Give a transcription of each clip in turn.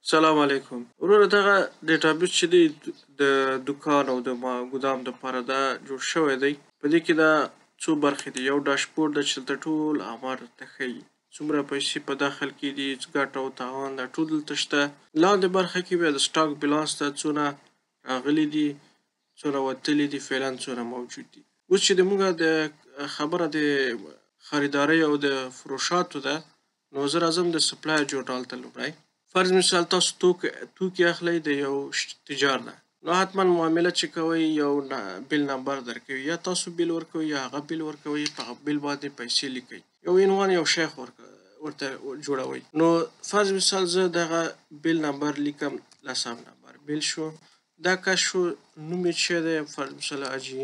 سلام علیکم وروره دغه ډیټابیس چې دی د دوکان او د ګدام دپاره دا جوړ شوی دی. په دې کې دا څو برخې دي. یو ډاشبورډ ده چې دلته ټول اعمار درته ښیي، څومره پیسې په داخل کې دي، ګټه او تاوان دا ټول دلته شته. لاندې برخه کې بیا د سټاک بیلانس ده، څونه راغلي دي، څونه وتلي دي، فعلا څونه موجود دي. اوس چې زموږ د خبره د خریدارۍ او د فروشاتو ده، نو زه راځم د سپلایر جورنال ته لومړی. فرض مثال تاسو توکي اخلئ د یو تجار نه، نو حتما معامله چې کوئ یو بیل نمبر درکوي، یا تاسو بیل ورکوئ یا هغه بیل ورکوئ، په هغه بیل باندې پیسې لیکئ، یو عنوان یو شی ورته جوړوئ. نو فرض مثال زه دغه بیل نمبر لیکم، 10 نمبر بیل شو، دا کس شو، نوم یې څه دی، فرض مثال حاجي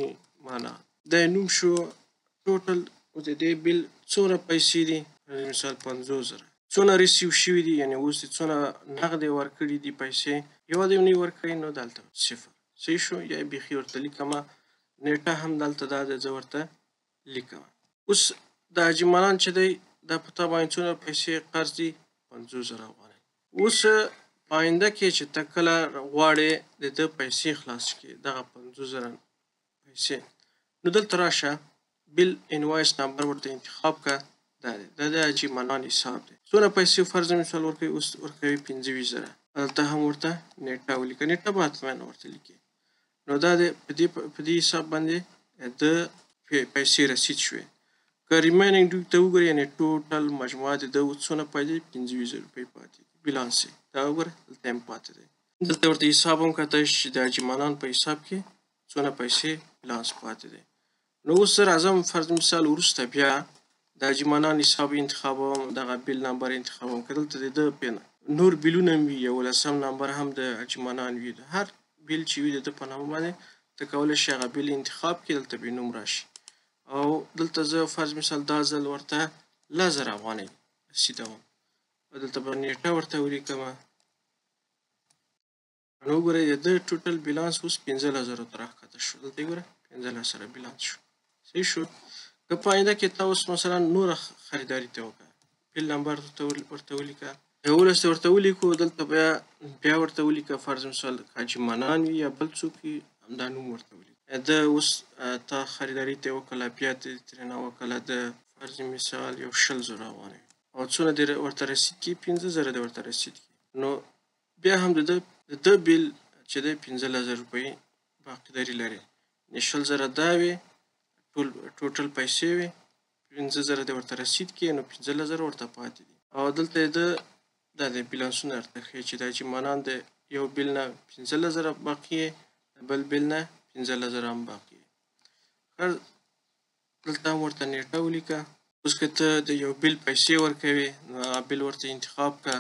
مانا، دا نوم شو. ټوټل د دې بیل څومره پیسې دي، فرض مثال 50,000. څونه ریسیو شوي دي، یعنې اوس یې څونه نغد یې ورکړي دي پیسې، یوه دې نه ورکړي، نو دلته 0. صحیح شو. یا یې بیخي ورته لیکمه، نیټه هم دلته دا ده زه ورته لیکمه. اوس د حاجي مانان چې دی دا په تا باندې څونه پیسې قرض دي، 50,000 افغانۍ. اوس په آینده کې چې ته کله غواړې د ده پیسې خلاص کړې، دغه 50,000 پیسې، نو دلته راشه، بیل انوایس نمبر ورته انتخاب کړه. دا د حاجي مانان حساب دی. څونه پیسې فرض مثال ورکوي، اوس ورکوي 25,000. دلته هم ورته نیټه ولیکه، نیټه به حتما ورته لیکي. نو دا د په دې حساب باندې د پیسې رسید شوې. که ریمینینګ ډیو ته وګورئ، یعنې ټوټل مجموعه د ده څونه پاتې 25,000 روپۍ پاتې دي، بیلانس یې دا وګوره، دلته هم پاتې دی. دلته ورته حساب هم کتای شي چې د حاجي مانان په حساب کې څونه پیسې بیلانس پاتې دی. نو اوس زه راځم فرض مثال وروسته بیا د حاجي مانان حساب انتخابوم، دغه بیل نمبر انتخابوم. که دلته د ده نور بیلونه هم وي، 11 نمبر هم د حاجي مانان وي، هر بیل چې وي د ده په نامه باندې ته کولی شي هغه بیل انتخاب کړي، دلته به نوم راشي. او دلته زه فرض مثال دا ځل ورته 10,000 افغانۍ رسیدوم، دلته به نیټه ورته ولیکمه. نو وګورئ د ده ټوټل بیلانس اوس 15,000 ته راښکته شو. دلته یې ګوره 15,000 بیلانس شو. صحیح شو. که په آینده کې ته اوس مثلا نوره خریداري ته وکړه، بیل نمبر ورته ولیکه، 11 ورته ولیکو، دلته بیا ورته ولیکه فرض مثال حاجي مانان وي یا بل څوک وي، همدا نوم ورته ولیکه. ده اوس تا خریداري ته وکړله، بیا ترېنه وکړله د فرض مثال یو 20,000 افغانۍ، او څونه دې ورته رسید کړي، 15,000 دې ورته رسید کړي. نو بیا هم د ده بیل چې دی 15,000 روپۍ باقیداري لري. 20,000 دا وي، ټوټل پیسې وي، 15,000 دې ورته رسید کړي، نو 15,000 ورته پاتې دي. او دلته یې دا د بیلانسونه درته ښیي چې د حاجي مانان د یو بیل نه 15,000 باقي یې، د بل بیل نه 15,000 هم باقي یې. دلته هم ورته نیټه ولیکه. اوس که ته د یو بیل پیسې ورکوې، نو هغه بیل ورته انتخاب کړه.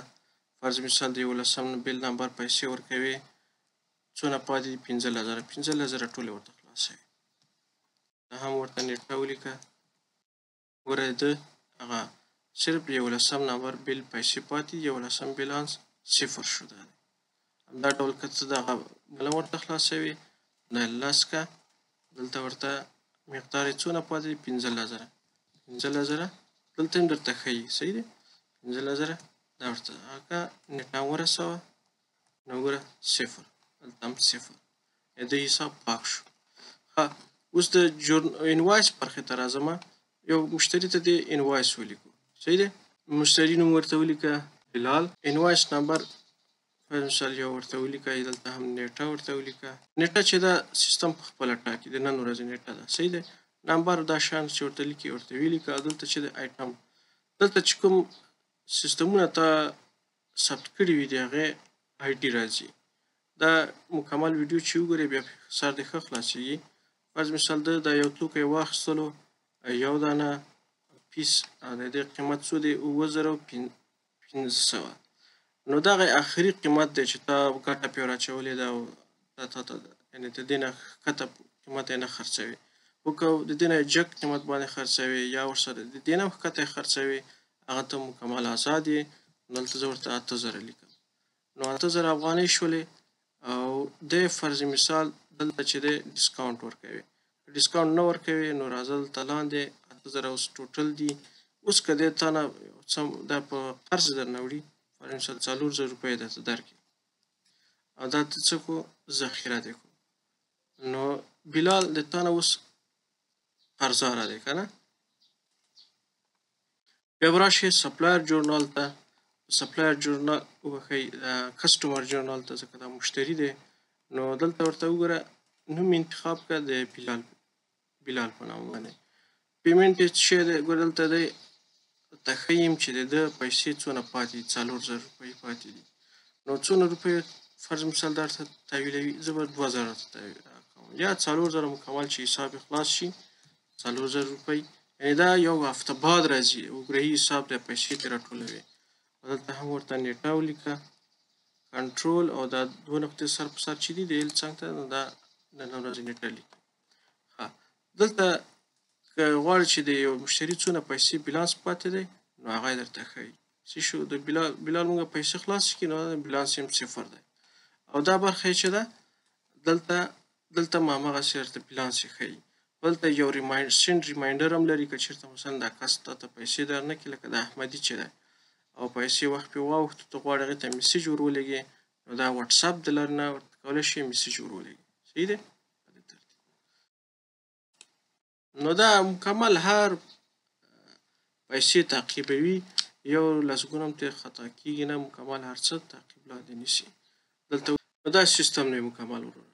فرض مثال د 11 بیل نمبر پیسې ورکوې، څونه پاتې دي، 15,000. 15,000 ټولې ورته خلاصوي. دا هم ورته نیټه ولیکه. ګوره ده هغه صرف 11 نمبر بیل پیسې پاتې دي، 11 بیلانس 0 شو. دا دی همدا ډول که ته دغه بله ورته خلاصوي، دا 10 که، دلته ورته مقدار یې څونه پاتې دي، 15,000. 15,000 دلته هم درته ښیي، صحیح دی، 15,000 دا ورته هغه نیټه هم ورسوه، نو ګوره 0، دلته هم 0. د حساب پاک شو. اوس د انوایس برخې ته راځم. یو مشتري ته دې انوایس ولیکو، صحیح دی. مشتري نوم ورته ولیکه بلال، انوایس نمبر فرض مثال یو ورته ولیکئ، دلته هم نیټه ورته ولیکه. نیټه چې ده سیستم په خپله ټاکي، د نن ورځې نیټه ده، صحیح دی. نمبر دا شیان چې ورته لیکي ورته ولیکه. دلته چې د آیټم، دلته چې کوم سیستمونه ته ثبت کړي وي د هغې آی ډي راځي. دا مکمل ویډیو چې وګورئ بیا سر دې ښه خلاصېږي. فرض مثال ده دا یو توکی واخیستلو، یو دانه پیس، د دې قیمت څو دی، 7,500. نو دغه آخري قیمت دی چې تا ګټه پرې راچولې ده، او تا ته یعنې د دې نه ښکته قیمت یې نه خرڅوي. خو که د دې نه جګ قیمت باندې خرڅوي، یا ورسره د دې نه هم ښکته یې خرڅوي، هغه ته مکمل آزاد یې. دلته زه ورته 8,000 لیکم، نو 8,000 افغانۍ شولې. او دی فرض مثال دلته چې دی ډسکاونټ ورکوي، ډسکاونټ نه ورکوي، نو راځه دلته لاندې 8,000 اوس ټوټل دي. اوس که دی تا نه دا په قرض درنه وړي، فار مثال 4000 روپۍ درته درکړي او دا ته څه کو ذخیره دې کو نو بلال د تا نه اوس قرضداره دی که نه بیا به راشئ سپلایر جورنال ته سپلایر جورنال وبښئ کسټمر جورنال ته ځکه دا مشتري دی نو دلته ورته وګوره نوم انتخاب کړه د بلال په نامه باندې پیمنټ یې څه شی دی ګوره دلته دی ته ښیم چې د ده پیسې څونه پاتې دي 4000 روپۍ پاتې دي نو څونه روپۍ فرض مثال درته تحویلوي زه به 2000 درته کوم یا 4000 مکمل چې حساب یې خلاص شي 4000 روپۍ یعنې دا یو هفته بعد راځي وګړهي حساب دی پیسې ترې راټولوي دلته هم ورته نیټه ولیکه کنټرول او دا دوه نقطې سر په سر چې دي د ایل څنګ ته نو دا د نن ورځې نیټه لیکي دلته که غواړې چې د یو مشتري څونه پیسې بیلانس پاتې دی نو هغه یې درته ښایي څه شو د بلال مونږ پیسې خلاصې کړي نو بیلانس یې هم صفر دی او دا برخه یې چې ده دلته هم همغسې درته بیلانس یې ښایي دلته یو سینډ ریمایندر هم لري که چېرته مثلا دا کس تا ته پیسې درنه کړي لکه د احمدي چې دی او پیسې وخت پې واوښتو ته غواړې هغې ته میسیج ور ولېږې نو دا وټساپ د لارې نه ورته کولی شي میسیج ور ولېږې صحیح دی نو دا مکمل هر پیسې تعقیبوي یو لسګونه هم ترې خطا کېږي نه مکمل هر څه تعقیب لاندې نیسي دلته نو دا سیستم دی مکمل ورور